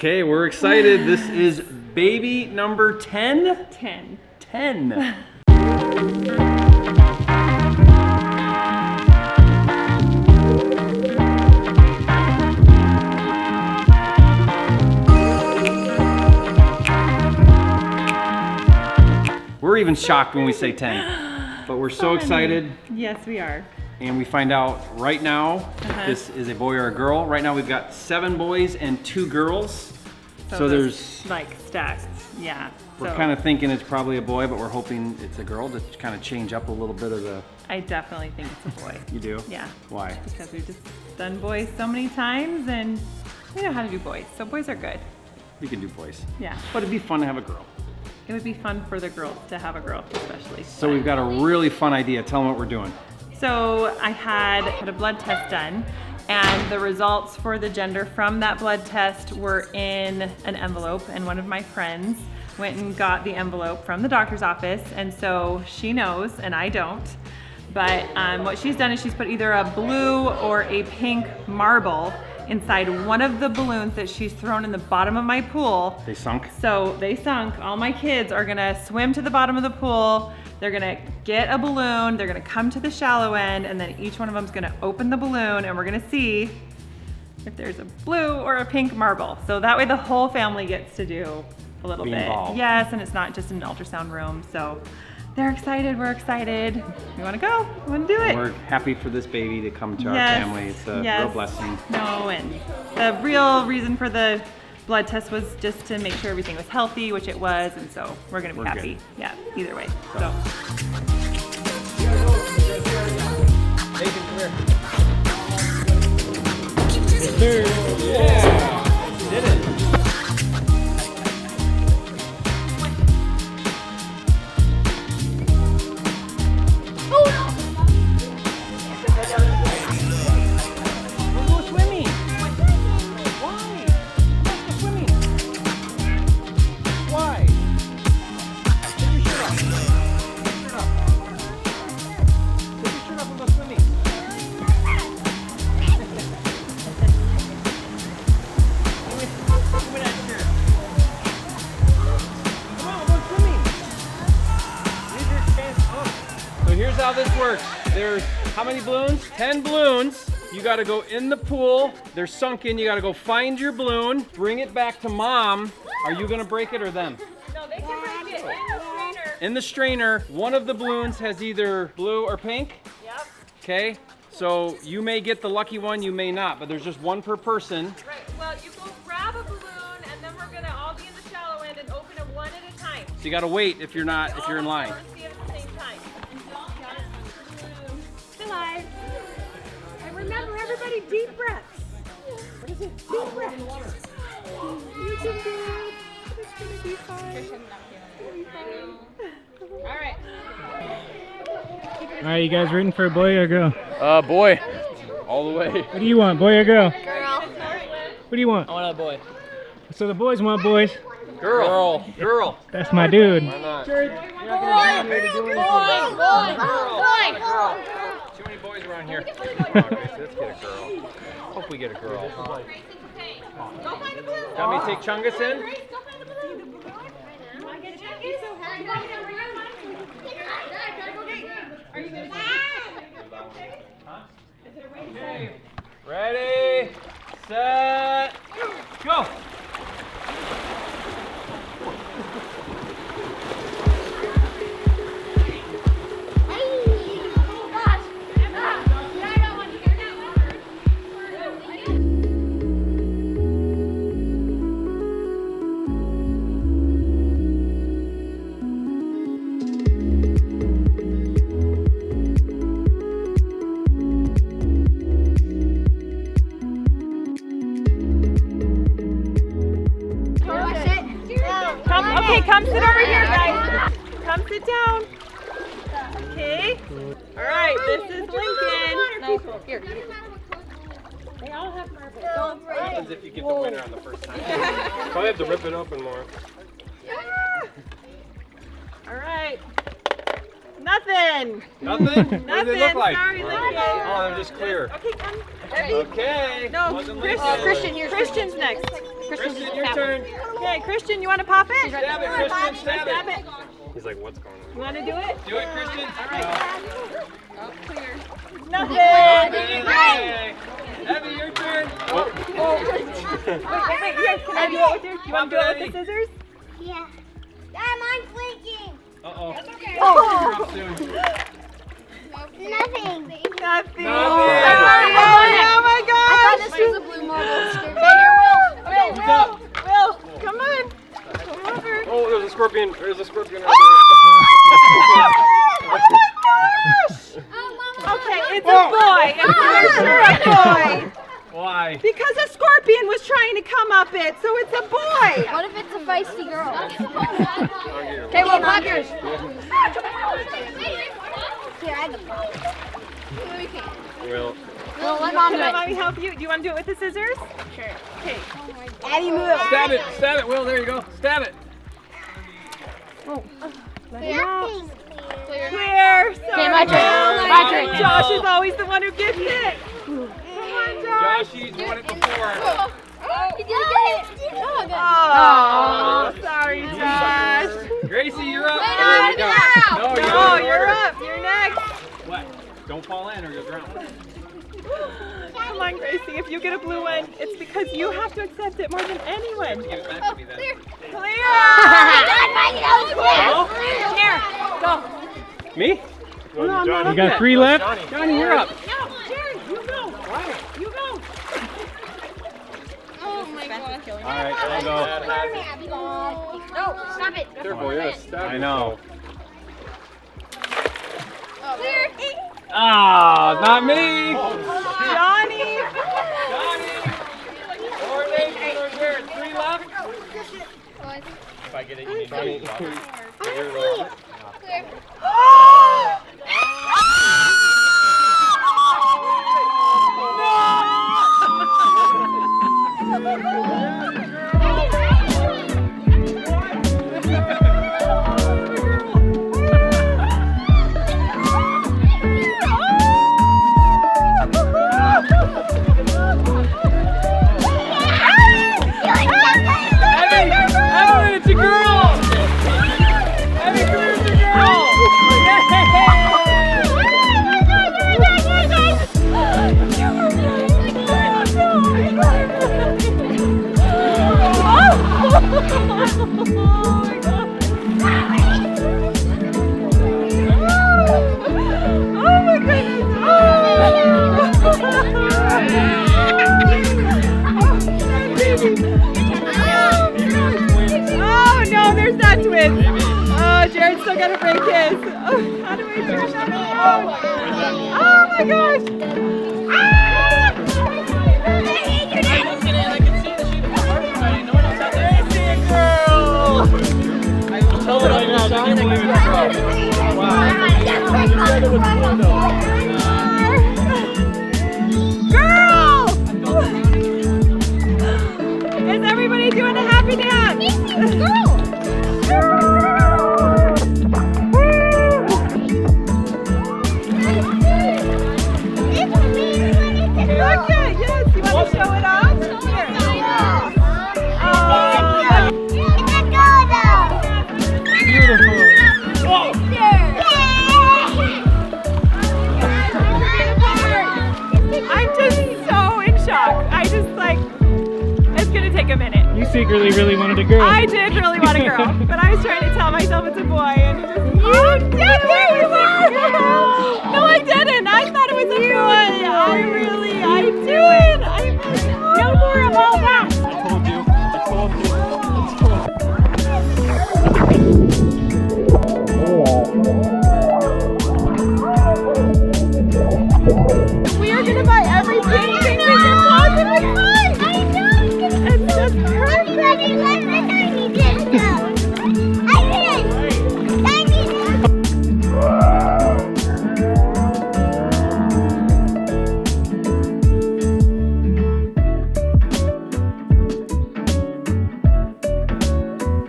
Okay, we're excited. This is baby number 10? 10. 10. We're even shocked when we say 10, but we're so excited. Yes, we are. And we find out right now if this is a boy or a girl. Right now we've got 7 boys and 2 girls. So there's like stacked, yeah. We're kind of thinking it's probably a boy, but we're hoping it's a girl to kind of change up a little bit of the... I definitely think it's a boy. You do? Yeah. Why? Because we've just done boys so many times and we know how to do boys. So boys are good. You can do boys. Yeah. But it'd be fun to have a girl. It would be fun for the girls to have a girl, especially. So we've got a really fun idea. Tell them what we're doing. So I had a blood test done, and the results for the gender from that blood test were in an envelope, and one of my friends went and got the envelope from the doctor's office, and so she knows and I don't. But what she's done is she's put either a blue or a pink marble inside one of the balloons that she's thrown in the bottom of my pool. They sunk? So they sunk. All my kids are gonna swim to the bottom of the pool. They're gonna get a balloon, they're gonna come to the shallow end, and then each one of them's gonna open the balloon, and we're gonna see if there's a blue or a pink marble. So that way the whole family gets to do a little bit. Involved. Yes, and it's not just an ultrasound room. So they're excited, we're excited. We wanna go, we wanna do it. We're happy for this baby to come to our family. It's a real blessing. No, and the real reason for the blood test was just to make sure everything was healthy, which it was, and so we're gonna be happy. Good. Yeah, either way. So. Nathan, come here. Yeah! Did it. Here's how this works. There's how many balloons? 10 balloons. You gotta go in the pool. They're sunken. You gotta go find your balloon, bring it back to mom. Are you gonna break it or them? No, they can break it in the strainer. In the strainer, one of the balloons has either blue or pink. Yep. Okay, so you may get the lucky one, you may not, but there's just one per person. Right, well, you go grab a balloon, and then we're gonna all be in the shallow end and open it one at a time. So you gotta wait if you're not, if you're in line. See it at the same time. Hi. And remember, everybody, deep breaths. What is it? Deep breaths. You can do it. It's gonna be fine. It's gonna be fine. All right. All right, you guys rooting for a boy or a girl? Boy, all the way. What do you want, boy or girl? Girl. What do you want? I want a boy. So the boys want boys. Girl. Girl. That's my dude. Why not? Boy. Too many boys around here. Come on, Grace, let's get a girl. Hope we get a girl. Got me to take Chungus in? Okay. Ready, set, go! Come sit over here, guys. Come sit down. Okay. All right, this is Lincoln. No, here. They all have marbles. What happens if you get the winner on the first time? Probably have to rip it open more. All right. Nothing. Nothing? What do Nothing. they look like? Sorry, Lincoln. Oh, they're just clear. Okay, come. Okay. No, Wasn't Christian. like that. Christian, here's Christian's next. Christian, your turn. Okay, Christian, you want to pop it? Stab it, Christian, stab Stab it. it. He's like, what's going on? You want to do it? Do it, Christian. All right. Nothing. Hey. Abby, your turn. Wait, here. Can I do it with you? You want to do it with the scissors? Yeah. Dad, mine's leaking. Uh-oh. That's okay. Oh. You're up soon. Nothing. Nothing. Nothing. Oh my I gosh. thought this was a blue marble. What's up? Will, come on. Come over. Oh, there's a scorpion. There's a scorpion right Okay, it's a boy. It's for sure a boy. Why? Because a scorpion was trying to come up it, so it's a boy. What if it's a feisty girl? there. Okay, well, pop yours. Here, I have the pop. Will. Well, let mom do Can it. mommy help you? Do you want to do it with the scissors? Sure. Okay. Addie, move. Stab it. Stab it, Will. There you go. Stab it. Nothing. Here. Okay, my turn. My turn. Josh is always the one who gets it. Come on, Josh. Joshy's won it before. He didn't get it. Oh, sorry, Josh. Gracie, you're up. No, No, you're up. You're next. What? Don't fall in or you'll drown. Come on, Gracie. If you get a blue one, it's because you have to accept it more than anyone. Give it back to me then. Clear. Here, go. Me? Well, Johnny. You got 3 left? Johnny, you're up. No, Jared, you go. You go. Oh my god. All right, I'll go. No, stop it. Careful, yes. Stab I know. Clear. Ah, not me. Johnny. Johnny. Or Nathan or Jared. 3 left. If I get it, you need Johnny. Clear. Evelyn, it's a girl. Abby, clear's a girl. Oh no, there's not twins. Oh, Jared's still gotta break his. Oh, how do I turn that off? Oh my gosh. Girl! Is everybody doing a happy dance? Okay, yes, you want to show it off? Here. I'm just so in shock. I just like, it's gonna take a minute. You secretly really wanted a girl. I did really want a girl, but I was trying to tell myself it's a boy, and it just. You did! There you are! No, I didn't. I thought it was a boy. I do it. No more of all that. I told you. I told you. We are gonna buy everything we can possibly find. I know. It's just perfect.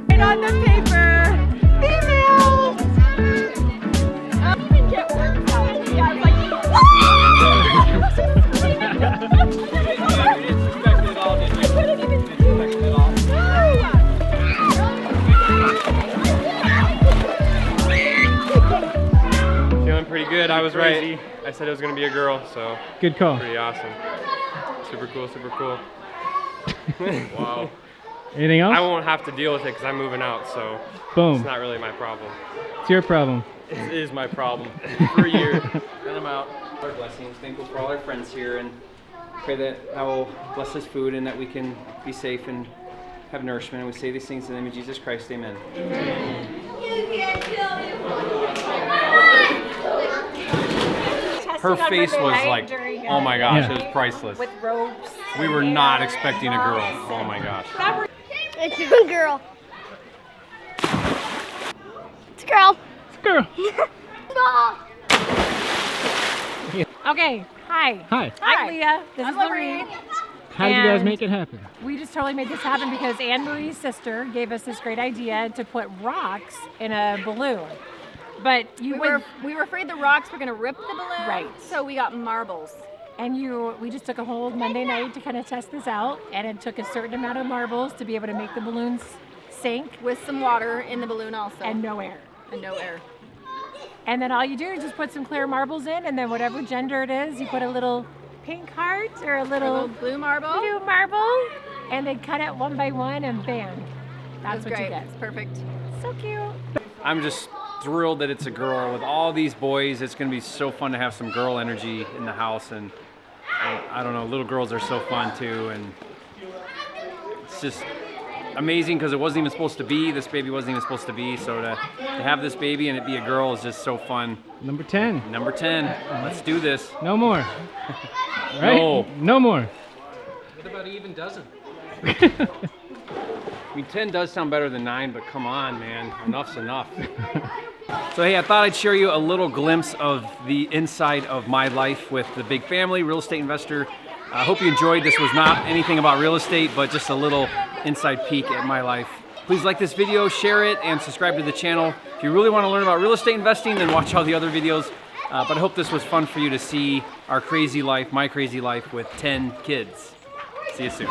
Right on the paper. Female. You can get worked out. Yeah, it's like. You didn't suspect it at all, did you? You didn't suspect it at all. I was right. I said it was gonna be a girl, so Good call. pretty awesome. Super cool, super cool. Wow. Anything else? I won't have to deal with it because I'm moving out, so Boom. it's not really my problem. It's your problem. It is my problem for a year. Then I'm out. Our blessings, thankful for all our friends here, and pray that I will bless this food and that we can be safe and have nourishment. And we say these things in the name of Jesus Christ. Amen. Her face was like, oh my gosh, Yeah. it was priceless. With ropes. We were not expecting a girl. Oh my gosh. It's a girl. It's a girl. Girl. Okay, hi. Hi. I'm Leah. This is Lorraine. How did you guys And- make it happen? We just totally made this happen because Anne Marie's sister gave us this great idea to put rocks in a balloon. But you We were afraid the rocks were gonna rip the balloon, Right. So we got marbles. we just took a whole Monday night to kind of test this out, and it took a certain amount of marbles to be able to make the balloons sink With some water in the balloon also. and no air. And no air. And then all you do is just put some clear marbles in, and then whatever gender it is, you put a little pink heart or a A little little blue marble. blue marble, and then cut it one by one, and bam, that's That's what great. you get. It's perfect. So cute. I'm just thrilled that it's a girl. With all these boys, it's going to be so fun to have some girl energy in the house. And I don't know, little girls are so fun too. And it's just amazing because it wasn't even supposed to be. This baby wasn't even supposed to be. So to have this baby and it be a girl is just so fun. Number 10. Number 10. Let's do this. No more. Right? No. No more. What about even dozen? I mean, 10 does sound better than 9, but come on, man. Enough's enough. So, hey, I thought I'd share you a little glimpse of the inside of my life with the big family, real estate investor. I hope you enjoyed. This was not anything about real estate, but just a little inside peek at my life. Please like this video, share it, and subscribe to the channel. If you really want to learn about real estate investing, then watch all the other videos. But I hope this was fun for you to see our crazy life, my crazy life with 10 kids. See you soon.